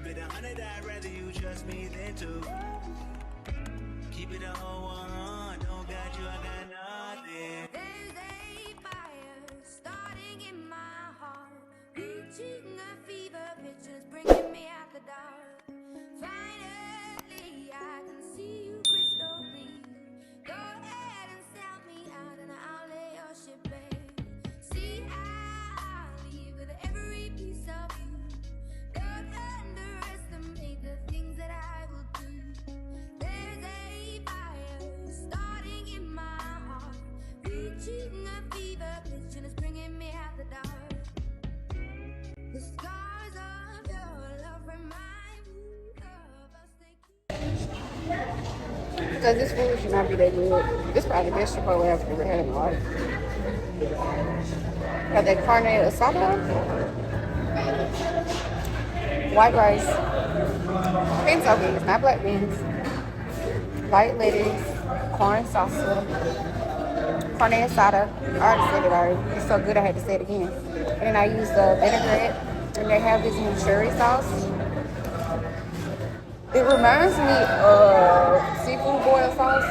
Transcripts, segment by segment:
it 100, I'd rather you trust me than to. Keep it a whole one, don't got you, I got nothing. There's a fire starting in my heart, reaching a fever pitch, it's bringing me out the dark. Finally, I can see you crystal clear. Go ahead and sell me out and I'll lay your ship bare. See, I leave with every piece of you. Don't underestimate the things that I will do. There's a fire starting in my heart, reaching a fever pitch and it's bringing me out the dark. The scars of your love remind me of us. Because this food should not be that good. This is probably the best chipotle I've ever had in my life. Got that carne asada, white rice, pinto beans, not black beans, white lettuce, corn salsa, carne asada. I already said it already. It's so good I had to say it again. And then I use the vinaigrette, and they have this new cherry sauce. It reminds me of seafood boil sauce.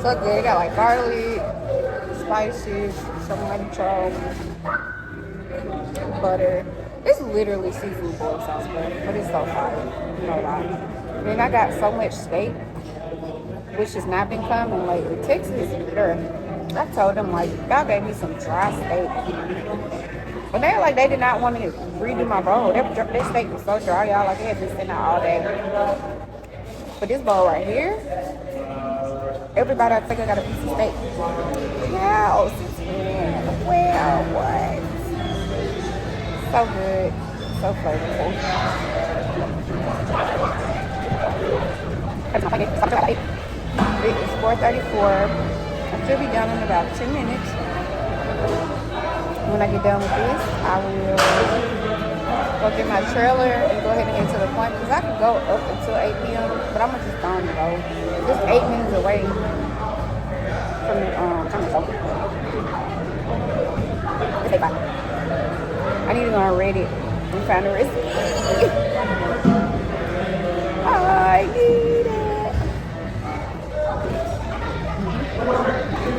So good. It got like garlic, spices, some cilantro, butter. It's literally seafood boil sauce, but it's so fire. You know that. And then I got so much steak, which has not been coming lately. Texas, I told them, like, y'all gave me some dry steak. But they like they did not want me to redo my bowl. Their steak was so dry, y'all. Like, they had been sitting out all day. But this bowl right here, everybody I think I got a piece of steak. Wow, well, what? So good. So flavorful. It is 4:34. I should be done in about 2 minutes. When I get done with this, I will go get my trailer and go ahead and get to the point because I can go up until 8 p.m. But I'm gonna just go and go. Just 8 minutes away from the okay, bye. I need to go on Reddit and find a recipe. I need it.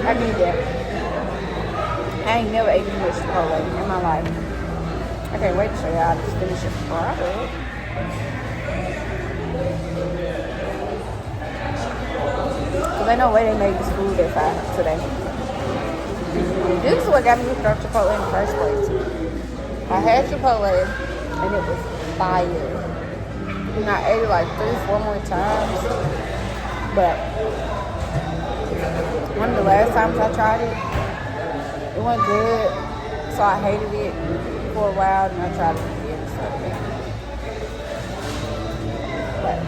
I need that. I ain't never ate this much chipotle in my life. I can't wait to show y'all this delicious product. Cause ain't no way they made this food that fast today. This is what got me hooked on chipotle in the first place. I had chipotle and it was fire. And I ate it like 3-4 more times. But one of the last times I tried it, it wasn't good, so I hated it for a while, and I tried it again and stuff. But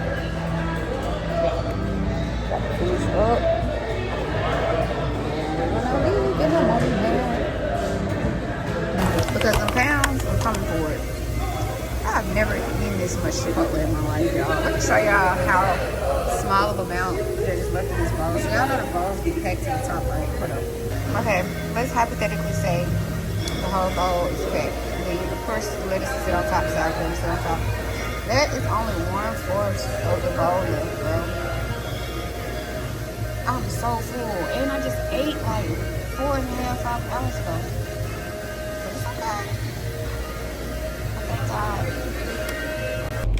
got to finish up. And when I leave in the moment, because the pounds, I'm coming for it. I've never eaten this much chipotle in my life, y'all. Let me show y'all how small of amount that is left in this bowl. So y'all know the bowls get packed to the top, right? Hold up. Okay, let's hypothetically say the whole bowl is packed. Then, of course, lettuce sit on top, sour cream sit on top. That is only 1/4 of the bowl left, bro. I'm so full. And I just ate like 4.5, 5 hours ago. But it's okay.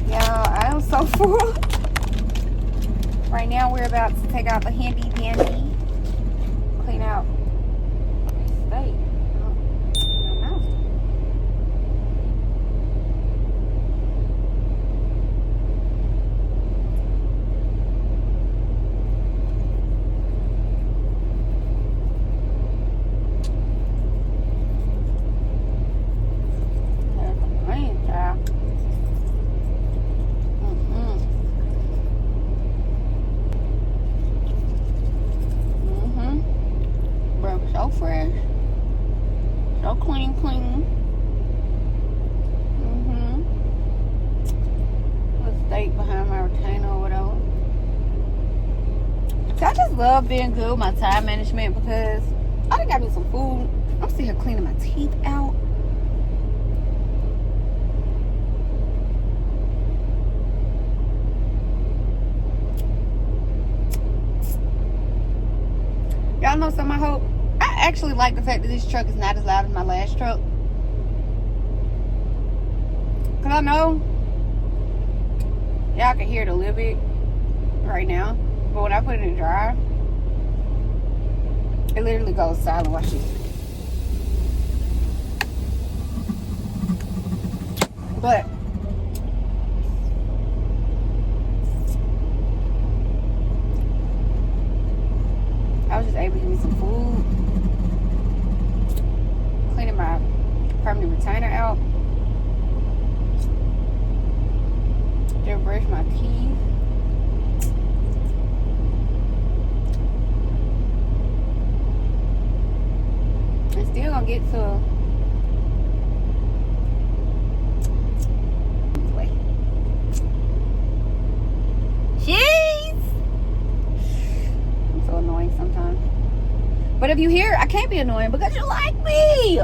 Y'all, I am so full. Right now, we're about to take out the handy dandy, clean out steak. Fresh, so clean. The steak behind my retainer or whatever. So I just love being good with my time management because I done got me some food. I'm still here cleaning my teeth out. know something. I hope. I actually like the fact that this truck is not as loud as my last truck. Because I know y'all can hear it a little bit right now. But when I put it in drive, it literally goes silent. Watch this. But I was just able to get me some food, cleaning my permanent retainer out, then brush my teeth. I'm still gonna get to wait. Jeez! I'm so annoying sometimes. But if you hear, I can't be annoying because you like me.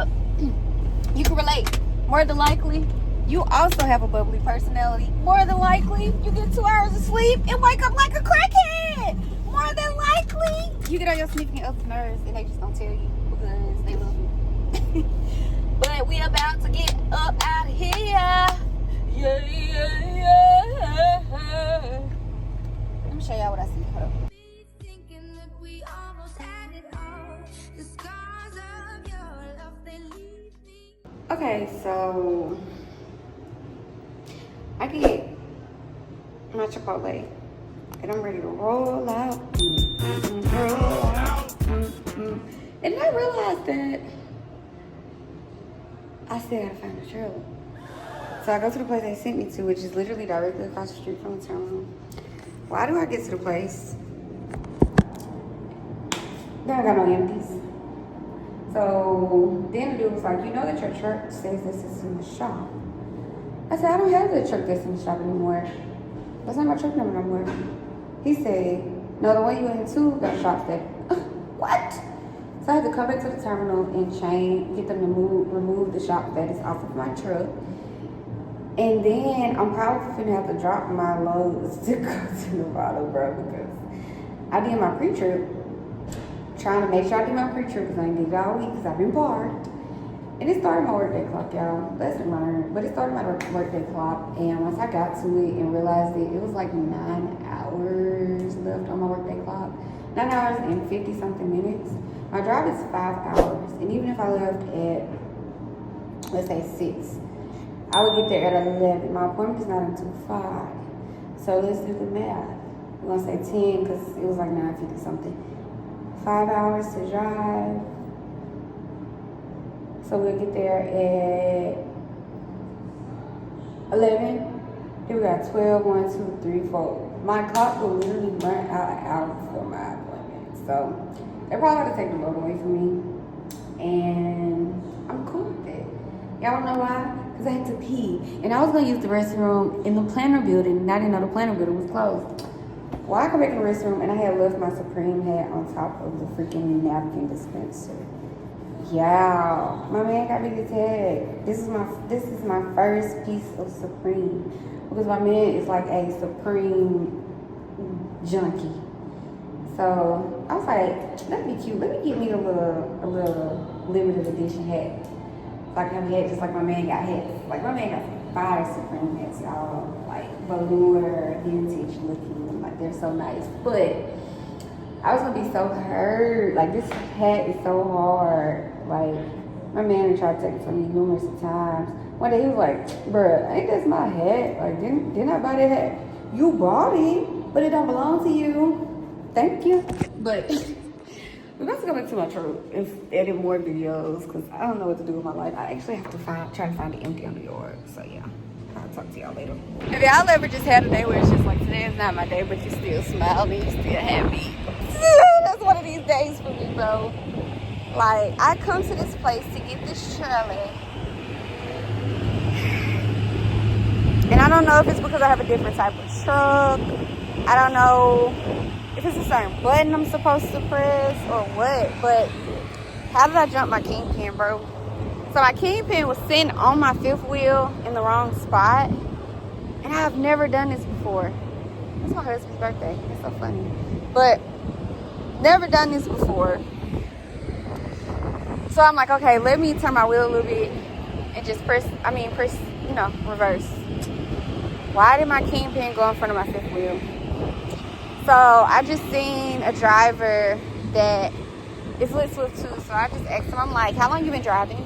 You can relate. More than likely, you also have a bubbly personality. More than likely, you get 2 hours of sleep and wake up like a crackhead. More than likely, you get on your significant other's nerves and they just don't tell you because they love you. But we about to get up out of here. Yeah, yeah, yeah. Let me show y'all what I see. Hold up. Thinking that we almost had it all. The scars of your love, they leave me. Okay, so I get my chipotle and I'm ready to roll out. Roll out. And I realized that I still gotta find a trailer. So I go to the place they sent me to, which is literally directly across the street from the terminal. Why do I get to the place? They don't got no empties. So then the dude was like, you know that your truck says this is in the shop. I said, I don't have the truck that's in the shop anymore. That's not my truck number no more. He said, no, the one you went into got shops that. What? So I had to come back to the terminal and get them to remove the shop that is off of my truck. And then I'm probably gonna have to drop my loads to go to Nevada, bro, because I did my pre-trip, trying to make sure I did my pre-trip because I ain't did it all week because I've been barred. And it started my workday clock, y'all. Lesson learned. But it started my workday clock, and once I got to it and realized that it was like 9 hours left on my workday clock, 9 hours and 50-something minutes. My drive is 5 hours, and even if I left at, let's say 6, I would get there at 11. My appointment is not until 5. So let's do the math. We're gonna say 10 because it was like 9:50 something. 5 hours to drive. So we'll get there at 11. Then we got 12, 1, 2, 3, 4. My clock will literally run out an hour before my appointment. So they're probably gonna take the load away from me. And I'm cool with it. Y'all wanna know why? Because I had to pee. And I was gonna use the restroom in the planner building, and I didn't know the planner building was closed. Well, I come back in the restroom and I had left my Supreme hat on top of the freaking napkin dispenser. Yeah, my man got me the tag. This is my first piece of Supreme because my man is like a Supreme junkie. So I was like, that'd be cute. Let me get me a little limited edition hat. So I can have a hat just like my man got hats. Like my man got 5 Supreme hats, y'all. Like velour, vintage looking. Like they're so nice. But I was gonna be so hurt. Like this hat is so hard. Like my man tried to take it from me numerous times. One day he was like, bruh, ain't this my hat? Like didn't I buy that hat? You bought it, but it don't belong to you. Thank you. But we're about to go back to my truck and edit more videos because I don't know what to do with my life. I actually have to try to find it empty on the yard. So yeah, I'll talk to y'all later. If y'all ever just had a day where it's just like, today is not my day, but you still smiling, you still happy. That's one of these days for me, bro. Like, I come to this place to get this trolley. And I don't know if it's because I have a different type of truck. I don't know if it's a certain button I'm supposed to press or what. But how did I jump my kingpin, bro? So my kingpin was sitting on my 5th wheel in the wrong spot. And I have never done this before. It's my husband's birthday. It's so funny. But never done this before. So I'm like, okay, let me turn my wheel a little bit and just press, you know, reverse. Why did my kingpin go in front of my fifth wheel? So I just seen a driver that is lit Swift too. So I just asked him, I'm like, how long you been driving?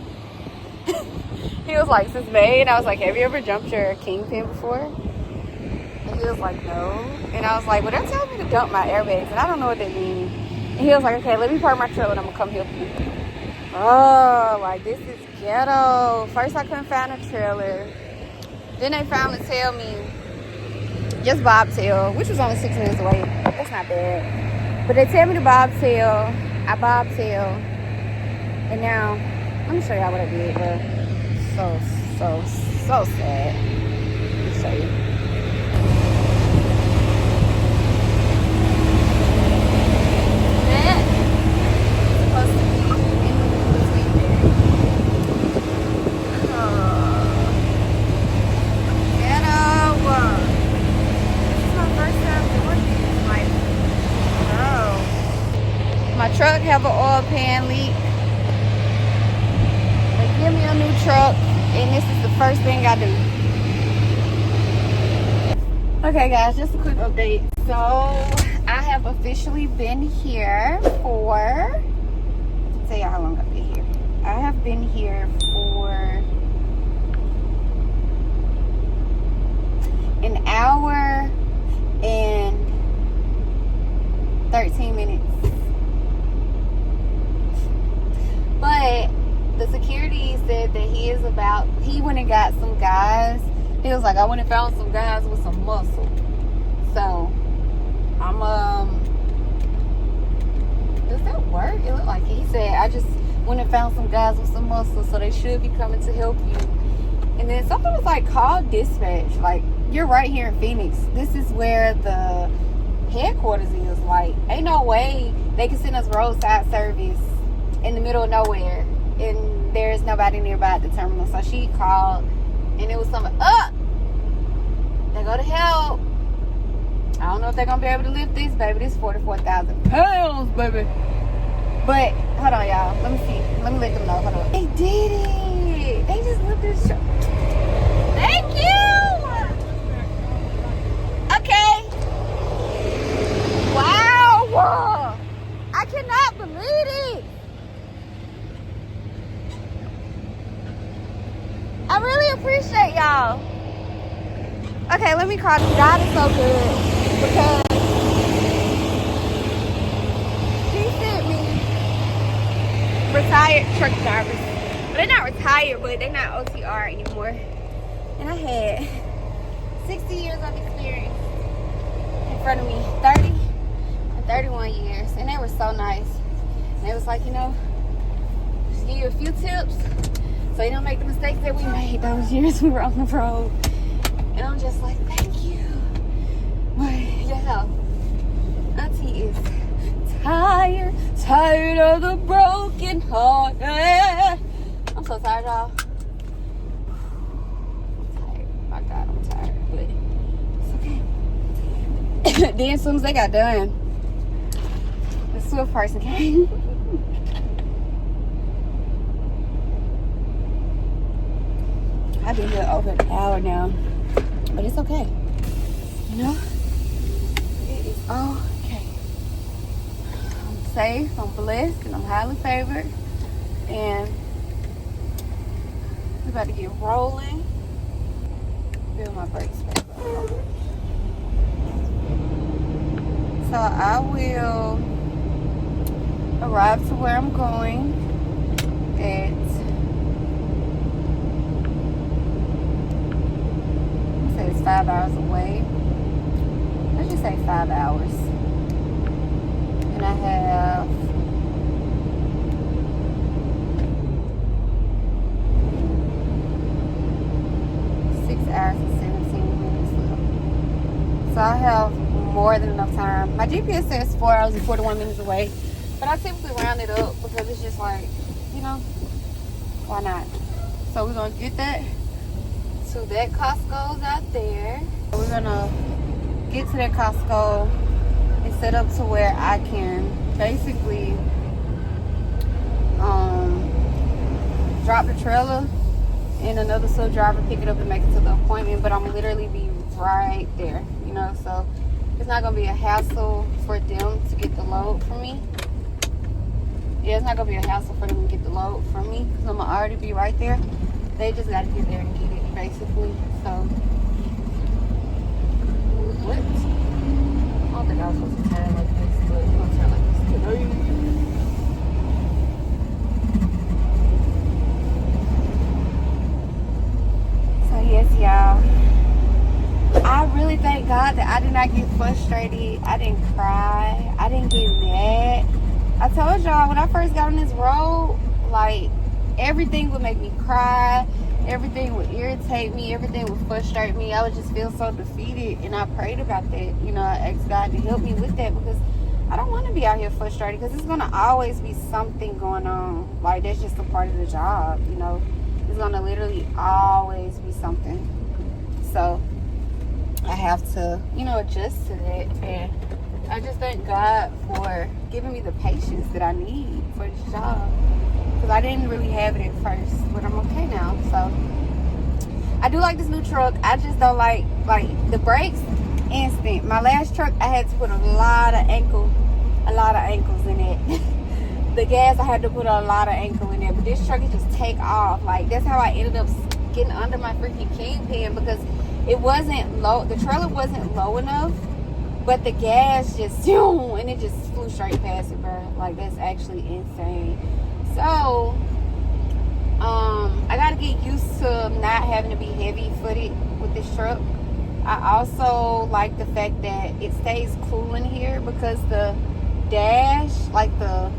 He was like, since May. And I was like, have you ever jumped your kingpin before? And he was like, no. And I was like, well, they're telling me to dump my airbags, and I don't know what they mean. And he was like, okay, let me park my trailer and I'm gonna come help you. Oh, like, this is ghetto. First I couldn't find a trailer. Then they finally tell me, just bobtail, which was only 6 minutes away. That's not bad. But they tell me to bobtail. I bobtail. And now, let me show y'all what I did, bro. So sad. Let me show you. That is supposed to be in between there. Ghetto. This is my first time doing this. Like, no. My truck have an oil pan leak. They give me a new truck, and this is the first thing I do. Okay, guys, just a quick update. So I have officially been here for, I'll tell you how long I've been here. I have been here for an hour and 13 minutes. But the security said that he went and got some guys. He was like, I went and found some guys with some muscle. So does that work? It looked like he said, I just went and found some guys with some muscle, so they should be coming to help you. And then something was like, call dispatch. Like, you're right here in Phoenix. This is where the headquarters is. Like, ain't no way they can send us roadside service in the middle of nowhere and there's nobody nearby at the terminal. So she called, and it was somebody, they go to help. I don't know if they're gonna be able to lift this, baby. This is 44,000 pounds, baby. But hold on, y'all. Let me see. Let me let them know. Hold on. They did it. They just lifted this truck. Thank you. Okay. Wow. I cannot believe it. I really appreciate y'all. Okay, let me call you. God is so good. Because he sent me retired truck drivers. They're not retired, but they're not OTR anymore. And I had 60 years of experience in front of me. 30 and 31 years. And they were so nice. And it was like, you know, just give you a few tips so you don't make the mistakes that we made those years we were on the road. And I'm just like, thank you. But yeah, Auntie is tired of the broken heart. I'm so tired, y'all. I'm tired. My God, I'm tired. But it's okay. Then as soon as they got done, the Swift person came. I've been here over an hour now. But it's okay. You know? It is okay. I'm safe, I'm blessed, and I'm highly favored. And we're about to get rolling. Feel my brakes back up. So I will arrive to where I'm going at 5 hours away. Let's just say 5 hours. And I have 6 hours and 17 minutes left. So I have more than enough time. My GPS says 4 hours and 41 minutes away. But I typically round it up because it's just like, you know, why not? So we're going to get that. So that Costco's out there. We're gonna get to that Costco and set up to where I can basically drop the trailer and another sub driver pick it up and make it to the appointment, but I'm literally be right there, you know, so it's not gonna be a hassle for them to get the load from me. Yeah, it's not gonna be a hassle for them to get the load from me because I'm gonna already be right there. They just gotta get there and get it, basically. So, what? I don't think I was supposed to turn like this, but I'm gonna turn like this today. So yes, y'all. I really thank God that I did not get frustrated. I didn't cry. I didn't get mad. I told y'all when I first got on this road, like, everything would make me cry. Everything would irritate me. Everything would frustrate me. I would just feel so defeated. And I prayed about that. You know, I asked God to help me with that because I don't want to be out here frustrated because it's going to always be something going on. Like, that's just a part of the job, you know. It's going to literally always be something. So I have to, you know, adjust to that. And I just thank God for giving me the patience that I need for this job. Because I didn't really have it at first, but I'm okay now. So I do like this new truck. I just don't like the brakes instant. My last truck, I had to put a lot of ankles in it. The gas, I had to put a lot of ankle in it. But this truck, it just take off. Like, that's how I ended up getting under my freaking kingpin because it wasn't low. The trailer wasn't low enough. But the gas just, and it just flew straight past it, bro. Like, that's actually insane. So, I gotta get used to not having to be heavy-footed with this truck. I also like the fact that it stays cool in here because the dash, like the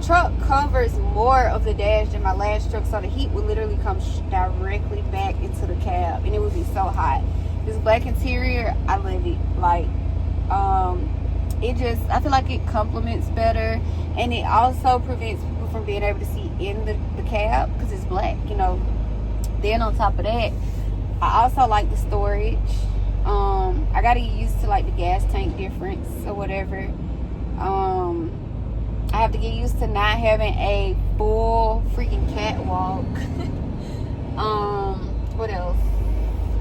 truck covers more of the dash than my last truck. So the heat would literally come directly back into the cab and it would be so hot. This black interior, I love it. Like, it just, I feel like it complements better, and it also prevents people from being able to see in the cab because it's black, you know. Then on top of that, I also like the storage. I gotta get used to like the gas tank difference or whatever. I have to get used to not having a full freaking catwalk. What else?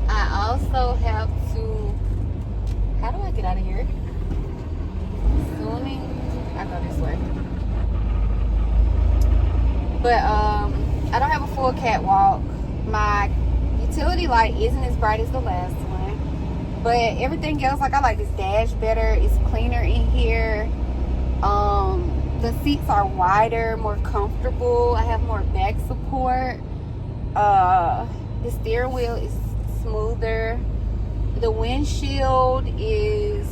I also have to, how do I get out of here? Assuming I go this way. But I don't have a full catwalk. My utility light isn't as bright as the last one. But everything else, like, I like this dash better. It's cleaner in here. The seats are wider, more comfortable. I have more back support. The steering wheel is smoother. The windshield is,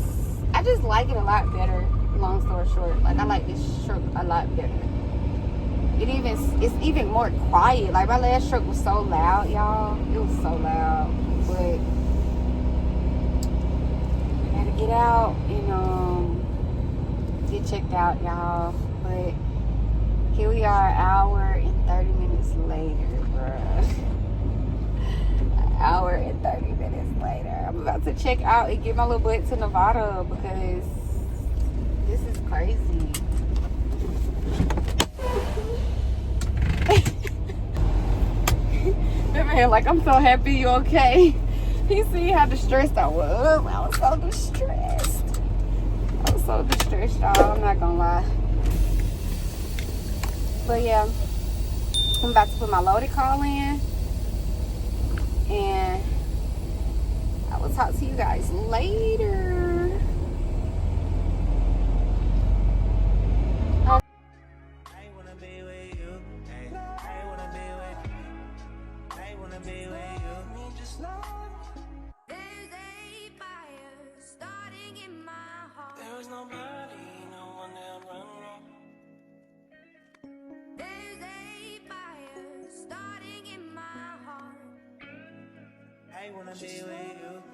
I just like it a lot better, long story short. Like, I like this truck a lot better. It's even more quiet. Like, my last truck was so loud, y'all. It was so loud. But I gotta get out and get checked out, y'all. But here we are, an hour and 30 minutes later, bruh. An hour and 30 minutes later. I'm about to check out and get my little butt to Nevada because this is crazy. That man, like, I'm so happy you okay. He see how distressed I was. I was so distressed. I was so distressed, y'all. I'm not gonna lie. But yeah, I'm about to put my loaded call in. And I will talk to you guys later. I wanna be with you. Hey, I wanna be with you. I wanna be with you. Me just love. There's a fire starting in my heart. There was nobody, no one that run me. There's a fire starting in my heart. I wanna be with you.